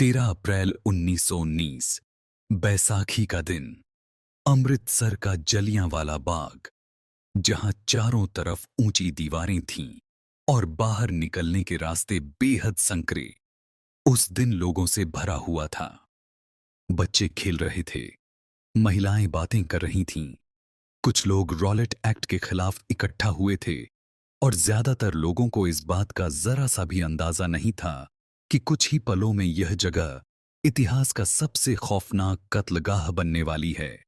13 अप्रैल 1919 बैसाखी का दिन। अमृतसर का जलियांवाला बाग, जहां चारों तरफ ऊंची दीवारें थीं और बाहर निकलने के रास्ते बेहद संकरे, उस दिन लोगों से भरा हुआ था। बच्चे खेल रहे थे, महिलाएं बातें कर रही थीं, कुछ लोग रॉलेट एक्ट के खिलाफ इकट्ठा हुए थे और ज्यादातर लोगों को इस बात का जरा सा भी अंदाजा नहीं था कि कुछ ही पलों में यह जगह इतिहास का सबसे खौफनाक कत्लगाह बनने वाली है।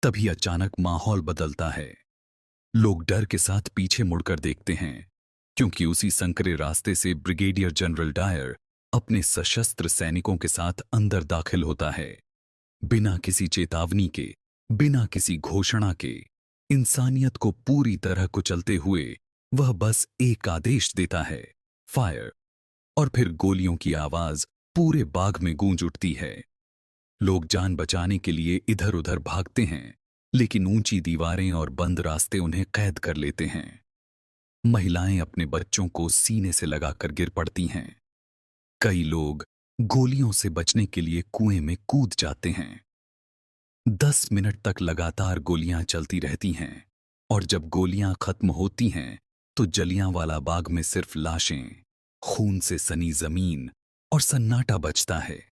तभी अचानक माहौल बदलता है। लोग डर के साथ पीछे मुड़कर देखते हैं, क्योंकि उसी संकरे रास्ते से ब्रिगेडियर जनरल डायर अपने सशस्त्र सैनिकों के साथ अंदर दाखिल होता है। बिना किसी चेतावनी के, बिना किसी घोषणा के, इंसानियत को पूरी तरह कुचलते हुए वह बस एक आदेश देता है, फायर। और फिर गोलियों की आवाज पूरे बाग में गूंज उठती है। लोग जान बचाने के लिए इधर उधर भागते हैं, लेकिन ऊंची दीवारें और बंद रास्ते उन्हें कैद कर लेते हैं। महिलाएं अपने बच्चों को सीने से लगाकर गिर पड़ती हैं। कई लोग गोलियों से बचने के लिए कुएं में कूद जाते हैं। 10 मिनट तक लगातार गोलियां चलती रहती हैं, और जब गोलियां खत्म होती हैं तो जलियांवाला बाग में सिर्फ लाशें, खून से सनी जमीन और सन्नाटा बचता है।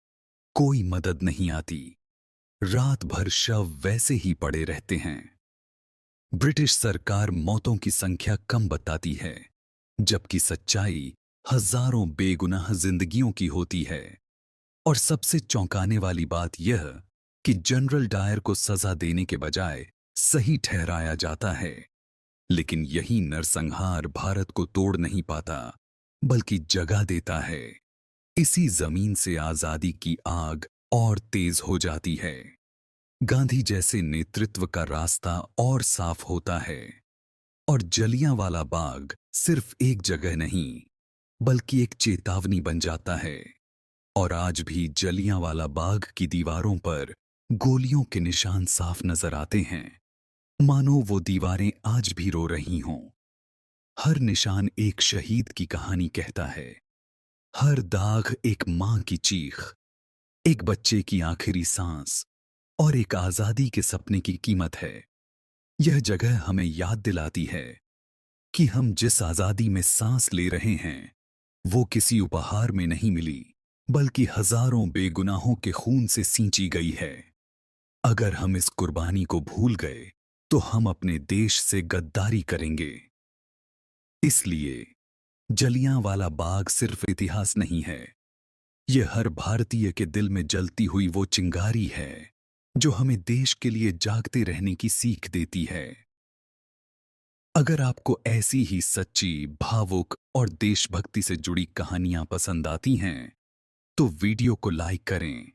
कोई मदद नहीं आती। रात भर शव वैसे ही पड़े रहते हैं। ब्रिटिश सरकार मौतों की संख्या कम बताती है, जबकि सच्चाई हजारों बेगुनाह जिंदगियों की होती है। और सबसे चौंकाने वाली बात यह कि जनरल डायर को सजा देने के बजाय सही ठहराया जाता है। लेकिन यही नरसंहार भारत को तोड़ नहीं पाता, बल्कि जगा देता है। इसी जमीन से आजादी की आग और तेज हो जाती है। गांधी जैसे नेतृत्व का रास्ता और साफ होता है, और जलियांवाला बाग सिर्फ एक जगह नहीं, बल्कि एक चेतावनी बन जाता है। और आज भी जलियांवाला बाग की दीवारों पर गोलियों के निशान साफ नजर आते हैं, मानो वो दीवारें आज भी रो रही हों। हर निशान एक शहीद की कहानी कहता है। हर दाग एक मां की चीख, एक बच्चे की आखिरी सांस, और एक आजादी के सपने की कीमत है। यह जगह हमें याद दिलाती है कि हम जिस आजादी में सांस ले रहे हैं, वो किसी उपहार में नहीं मिली, बल्कि हजारों बेगुनाहों के खून से सींची गई है। अगर हम इस कुर्बानी को भूल गए, तो हम अपने देश से गद्दारी करेंगे। इसलिए जलियांवाला बाग सिर्फ इतिहास नहीं है, यह हर भारतीय के दिल में जलती हुई वो चिंगारी है जो हमें देश के लिए जागते रहने की सीख देती है। अगर आपको ऐसी ही सच्ची, भावुक और देशभक्ति से जुड़ी कहानियां पसंद आती हैं, तो वीडियो को लाइक करें,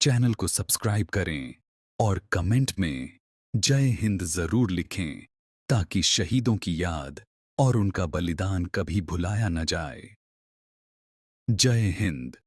चैनल को सब्सक्राइब करें और कमेंट में जय हिंद जरूर लिखें, ताकि शहीदों की याद और उनका बलिदान कभी भुलाया न जाए। जय हिंद।